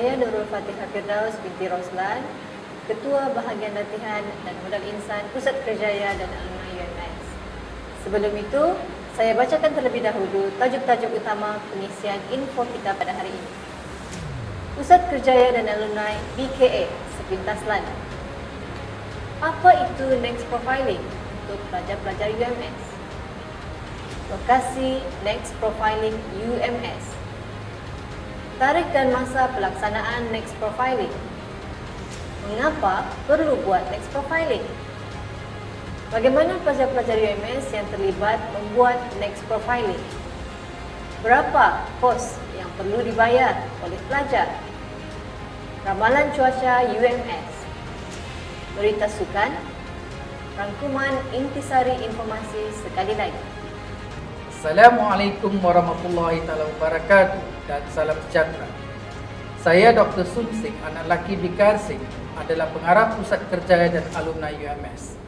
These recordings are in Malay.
Saya Nurul Fatihah Firdaus binti Roslan, Ketua Bahagian Latihan dan Modal Insan Pusat Kerjaya dan Alumni UMS. Sebelum itu, saya bacakan terlebih dahulu tajuk-tajuk utama pengisian info kita pada hari ini. Pusat Kerjaya dan Alumni BKA sepintas lana. Apa itu Next Profiling untuk pelajar-pelajar UMS? Lokasi Next Profiling UMS. Tarikh dan masa pelaksanaan Next Profiling. Mengapa perlu buat Next Profiling? Bagaimana pelajar-pelajar UMS yang terlibat membuat Next Profiling? Berapa kos yang perlu dibayar oleh pelajar? Ramalan cuaca UMS. Berita sukan. Rangkuman intisari informasi sekali lagi. Assalamualaikum warahmatullahi wabarakatuh dan salam sejahtera. Saya Dr. Sun Singh, anak laki Bikar Singh, adalah pengarah Pusat Kerjaya dan Alumni UMS.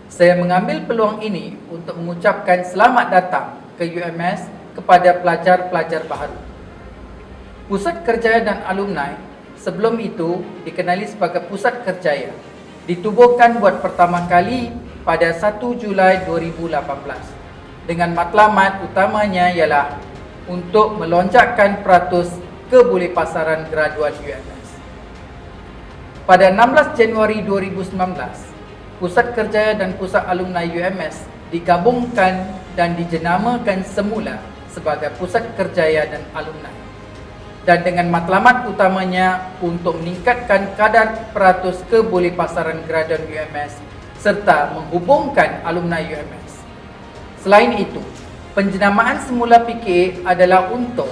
Saya mengambil peluang ini untuk mengucapkan selamat datang ke UMS kepada pelajar-pelajar baharu. Pusat Kerjaya dan Alumni sebelum itu dikenali sebagai Pusat Kerjaya, ditubuhkan buat pertama kali pada 1 Julai 2018. Dengan matlamat utamanya ialah untuk melonjakkan peratus kebolehpasaran graduan UMS. Pada 16 Januari 2019, Pusat Kerjaya dan Pusat Alumni UMS digabungkan dan dijenamakan semula sebagai Pusat Kerjaya dan Alumni. Dan dengan matlamat utamanya untuk meningkatkan kadar peratus kebolehpasaran graduan UMS serta menghubungkan alumni UMS. Selain itu, penjenamaan semula PKA adalah untuk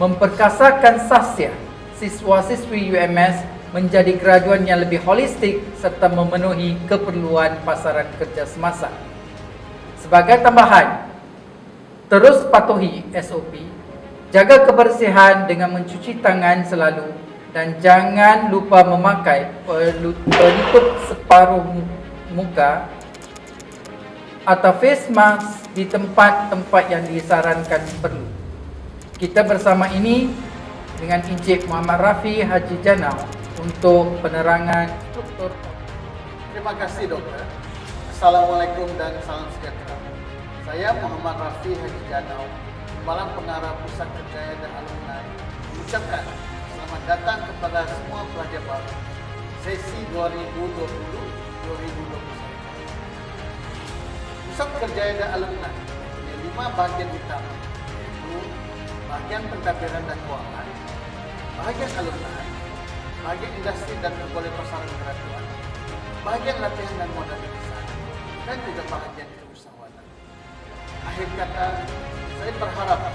memperkasakan sahsiah siswa-siswi UMS menjadi graduan yang lebih holistik serta memenuhi keperluan pasaran kerja semasa. Sebagai tambahan, terus patuhi SOP, jaga kebersihan dengan mencuci tangan selalu dan jangan lupa memakai penutup separuh muka atau face mask di tempat-tempat yang disarankan perlu. Kita bersama ini dengan Encik Muhammad Rafi Haji Janau untuk penerangan struktur. Terima kasih dokter. Assalamualaikum dan salam sejahtera. Saya Muhammad Rafi Haji Janau, Kepala Pengarah Pusat Kerjaya dan Alumni, mengucapkan selamat datang kepada semua pelajar baru sesi 2020-2021. Pusat Kerjaya dan Alumni punya 5 bahagian utama, yaitu bahagian pentadbiran dan kewangan, bahagian alumni, bahagian industri dan kebolehpasaran graduan, bahagian latihan dan modal insan, dan juga bahagian keusahawanan. Akhir kata, saya berharap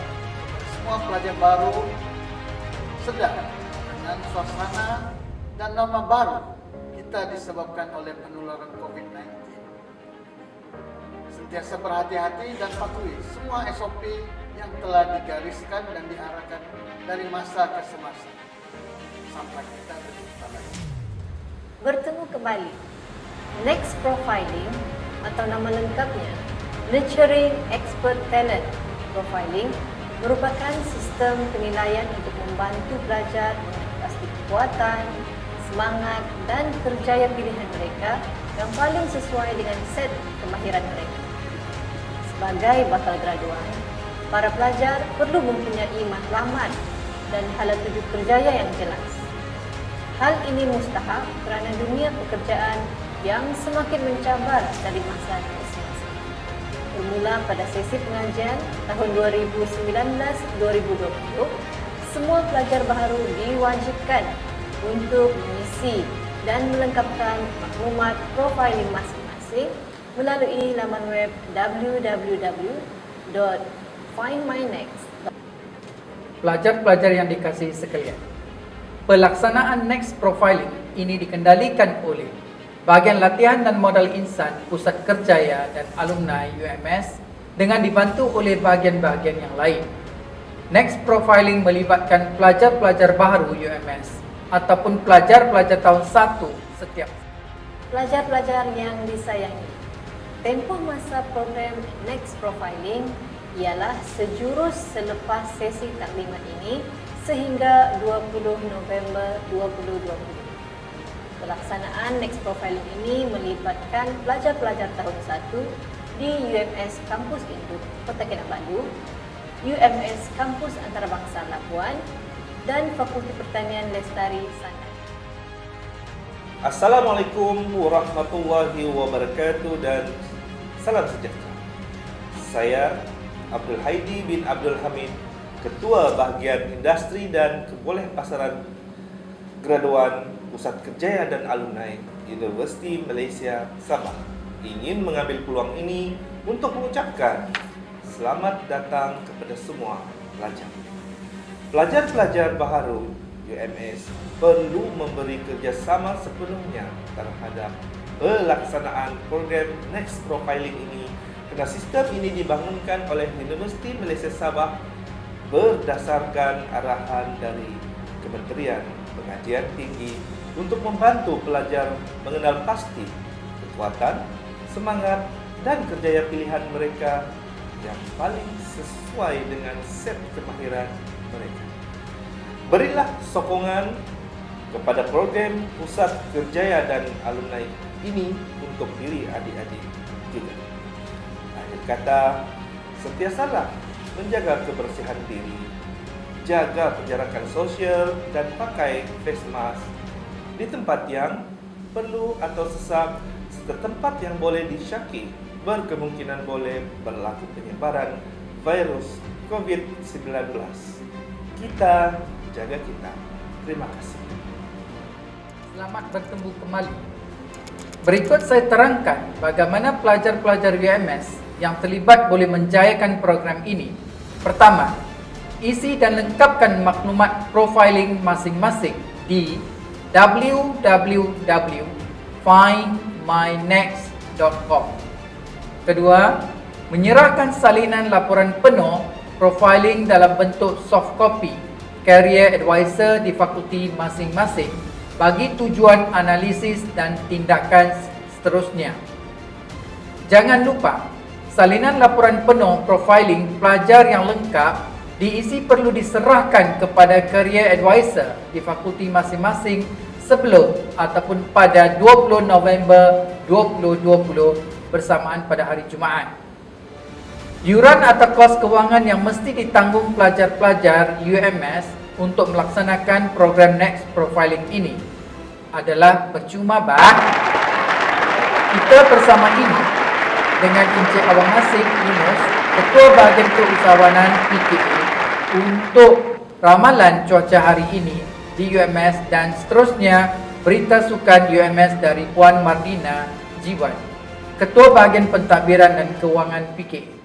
semua pelajar baru sedar dengan suasana dan norma baru kita disebabkan oleh penularan COVID-19. Sentiasa berhati-hati dan patuhi semua SOP yang telah digariskan dan diarahkan dari masa ke semasa. Sampai kita berjumpa lagi. Bertemu kembali. Next Profiling atau nama lengkapnya Nurturing Expert Talent Profiling merupakan sistem penilaian untuk membantu pelajar mengatasi kekuatan, semangat dan kerjaya pilihan mereka yang paling sesuai dengan set kemahiran mereka. Sebagai bakal graduan, para pelajar perlu mempunyai matlamat dan hala tuju kerjaya yang jelas. Hal ini mustahak kerana dunia pekerjaan yang semakin mencabar dari masa ke semasa. Bermula pada sesi pengajian tahun 2019-2020, semua pelajar baharu diwajibkan untuk mengisi dan melengkapkan maklumat profiling masing-masing melalui laman web www.findmynext. Pelajar-pelajar yang dikasihi sekalian, pelaksanaan Next Profiling ini dikendalikan oleh Bahagian Latihan dan Modal Insan Pusat Kerjaya dan Alumni UMS dengan dibantu oleh bahagian-bahagian yang lain. Next Profiling melibatkan pelajar-pelajar baharu UMS ataupun pelajar-pelajar tahun 1 setiap. Pelajar-pelajar yang disayangi, tempoh masa program Next Profiling ialah sejurus selepas sesi taklimat ini sehingga 20 November 2020. Pelaksanaan Next Profiling ini melibatkan pelajar-pelajar tahun 1 di UMS Kampus Induk Kota Kinabalu, UMS Kampus Antarabangsa Labuan, dan Fakulti Pertanian Lestari Sandan. Assalamualaikum warahmatullahi wabarakatuh dan salam sejahtera. Saya Abdul Haidi bin Abdul Hamid, Ketua Bahagian Industri dan Kebudayaan Graduan Pusat Kerjaya dan Alumni Universiti Malaysia Sabah, ingin mengambil peluang ini untuk mengucapkan selamat datang kepada semua pelajar. Pelajar-pelajar baharu UMS perlu memberi kerjasama sepenuhnya terhadap pelaksanaan program Next Profiling ini, kerana sistem ini dibangunkan oleh Universiti Malaysia Sabah berdasarkan arahan dari Kementerian Pengajian Tinggi untuk membantu pelajar mengenal pasti kekuatan, semangat dan kerjaya pilihan mereka yang paling sesuai dengan set kemahiran mereka. Berilah sokongan kepada program Pusat Kerjaya dan Alumni ini untuk diri adik-adik juga. Akhir kata, sentiasalah menjaga kebersihan diri, jaga penjarakan sosial dan pakai face mask di tempat yang perlu atau sesak, serta tempat yang boleh disyaki berkemungkinan boleh berlaku penyebaran virus COVID-19. Kita jaga kita. Terima kasih. Selamat bertemu kembali. Berikut saya terangkan bagaimana pelajar-pelajar UMS yang terlibat boleh menjayakan program ini. Pertama, isi dan lengkapkan maklumat profiling masing-masing di www.findmynext.com. Kedua, menyerahkan salinan laporan penuh profiling dalam bentuk soft copy career advisor di fakulti masing-masing bagi tujuan analisis dan tindakan seterusnya. Jangan lupa, salinan laporan penuh profiling pelajar yang lengkap diisi perlu diserahkan kepada career advisor di fakulti masing-masing sebelum ataupun pada 20 November 2020 bersamaan pada hari Jumaat. Yuran atau kos kewangan yang mesti ditanggung pelajar-pelajar UMS untuk melaksanakan program Next Profiling ini adalah percuma kita bersama ini dengan Encik Awang Nasib Yunus, Ketua Bahagian Keusahawanan PKA, untuk ramalan cuaca hari ini di UMS dan seterusnya berita sukan UMS dari Puan Mardina Jiwan, Ketua Bahagian Pentadbiran dan Kewangan PKA.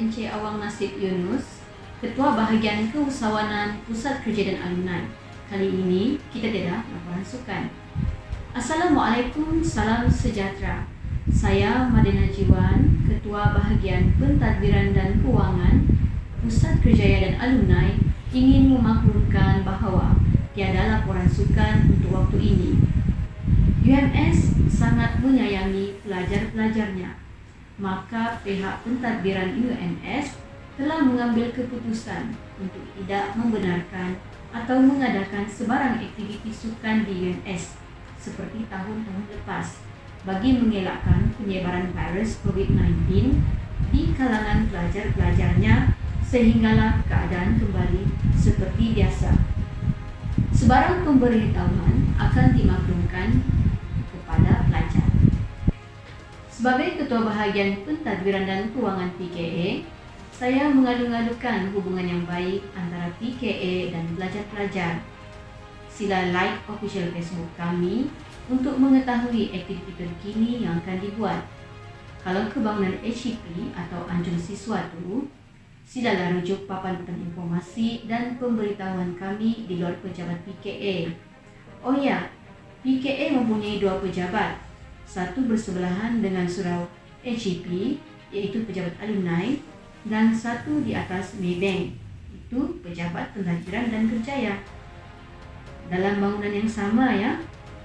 Encik Awang Nasib Yunus, Ketua Bahagian Keusahawanan Pusat Kerja dan Alumni. Kali ini kita ada laporan sukan. Assalamualaikum, salam sejahtera. Saya Madina Jiwan, Ketua Bahagian Pentadbiran dan Kewangan Pusat Kerjaya dan Alumni, ingin memaklumkan bahawa tiada laporan sukan untuk waktu ini. UMS sangat menyayangi pelajar-pelajarnya, maka pihak pentadbiran UMS telah mengambil keputusan untuk tidak membenarkan atau mengadakan sebarang aktiviti sukan di UMS seperti tahun-tahun lepas bagi mengelakkan penyebaran virus COVID-19 di kalangan pelajar-pelajarnya sehinggalah keadaan kembali seperti biasa. Sebarang pemberitahuan akan dimaklumkan kepada pelajar. Sebagai Ketua Bahagian Pentadbiran dan Kewangan PKA, saya mengalu-alukan hubungan yang baik antara PKA dan pelajar-pelajar. Sila like official Facebook kami untuk mengetahui aktiviti terkini yang akan dibuat. Kalau kebangunan HCP atau anjung siswa tu, silalah rujuk papan petang informasi dan pemberitahuan kami di luar pejabat PKA. Oh ya, PKA mempunyai 2 pejabat. Satu bersebelahan dengan surau HCP, iaitu pejabat alumni, dan satu di atas Maybank, itu pejabat pentadbiran dan kerjaya. Dalam bangunan yang sama ya.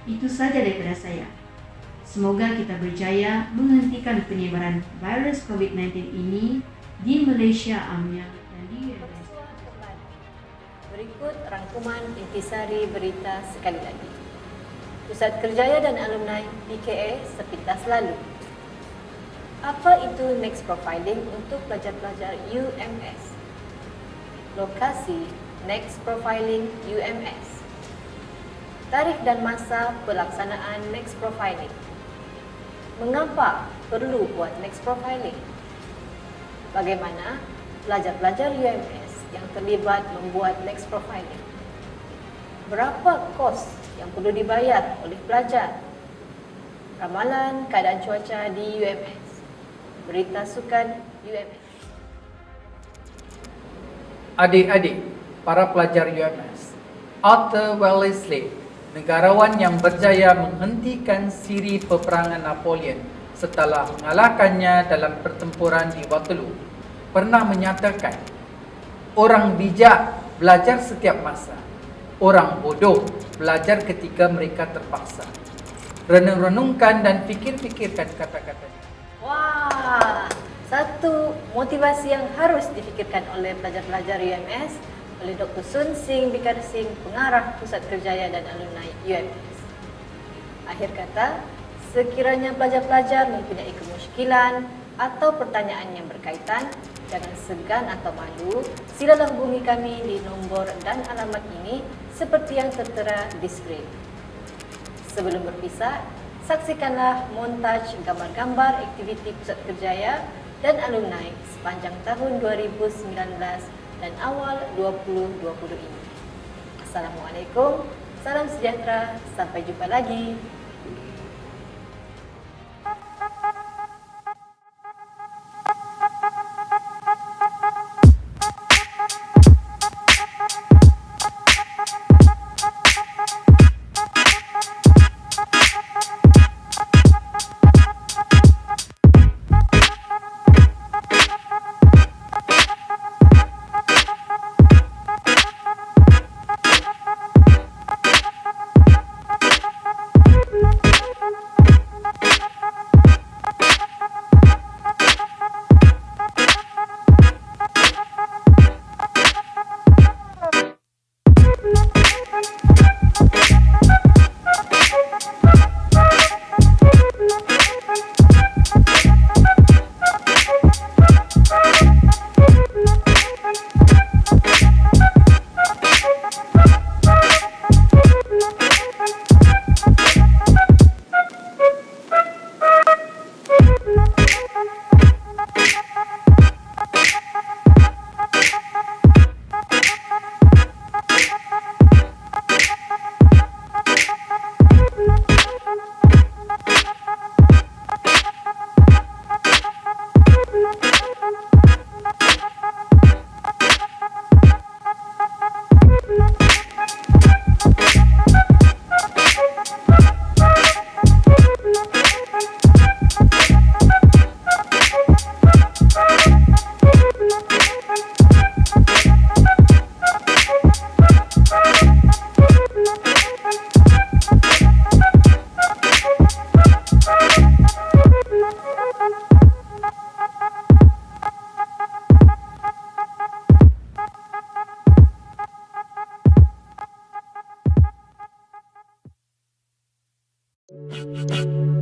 Itu saja daripada saya. Semoga kita berjaya menghentikan penyebaran virus COVID-19 ini di Malaysia Amnya dan di Indonesia. Berikut rangkuman intisari berita sekali lagi. Pusat Kerjaya dan Alumni PKA sepintas lalu. Apa itu Next Profiling untuk pelajar-pelajar UMS? Lokasi Next Profiling UMS. Tarikh dan masa pelaksanaan Next Profiling. Mengapa perlu buat Next Profiling? Bagaimana pelajar-pelajar UMS yang terlibat membuat Next Profiling? Berapa kos yang perlu dibayar oleh pelajar? Ramalan keadaan cuaca di UMS. Berita sukan UMS. Adik-adik, para pelajar UMS, Arthur Wellesley, negarawan yang berjaya menghentikan siri peperangan Napoleon setelah mengalahkannya dalam pertempuran di Waterloo, pernah menyatakan, orang bijak belajar setiap masa, orang bodoh belajar ketika mereka terpaksa. Renung-renungkan dan fikir-fikirkan kata-katanya. Wah, satu motivasi yang harus difikirkan oleh pelajar-pelajar UMS oleh Dr. Sun Sing Bikarsing, pengarah Pusat Kerjaya dan Alumni UMS. Akhir kata, sekiranya pelajar-pelajar mempunyai kemusykilan atau pertanyaan yang berkaitan, jangan segan atau malu, silalah hubungi kami di nombor dan alamat ini seperti yang tertera di skrin. Sebelum berpisah, saksikanlah montaj gambar-gambar aktiviti Pusat Kerjaya dan Alumni sepanjang tahun 2019 dan awal 2020 ini. Assalamualaikum, salam sejahtera, sampai jumpa lagi.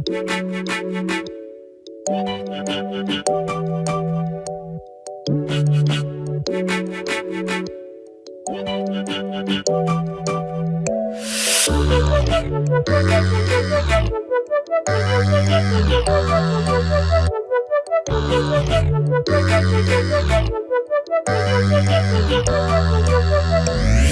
Thank you. Thank you.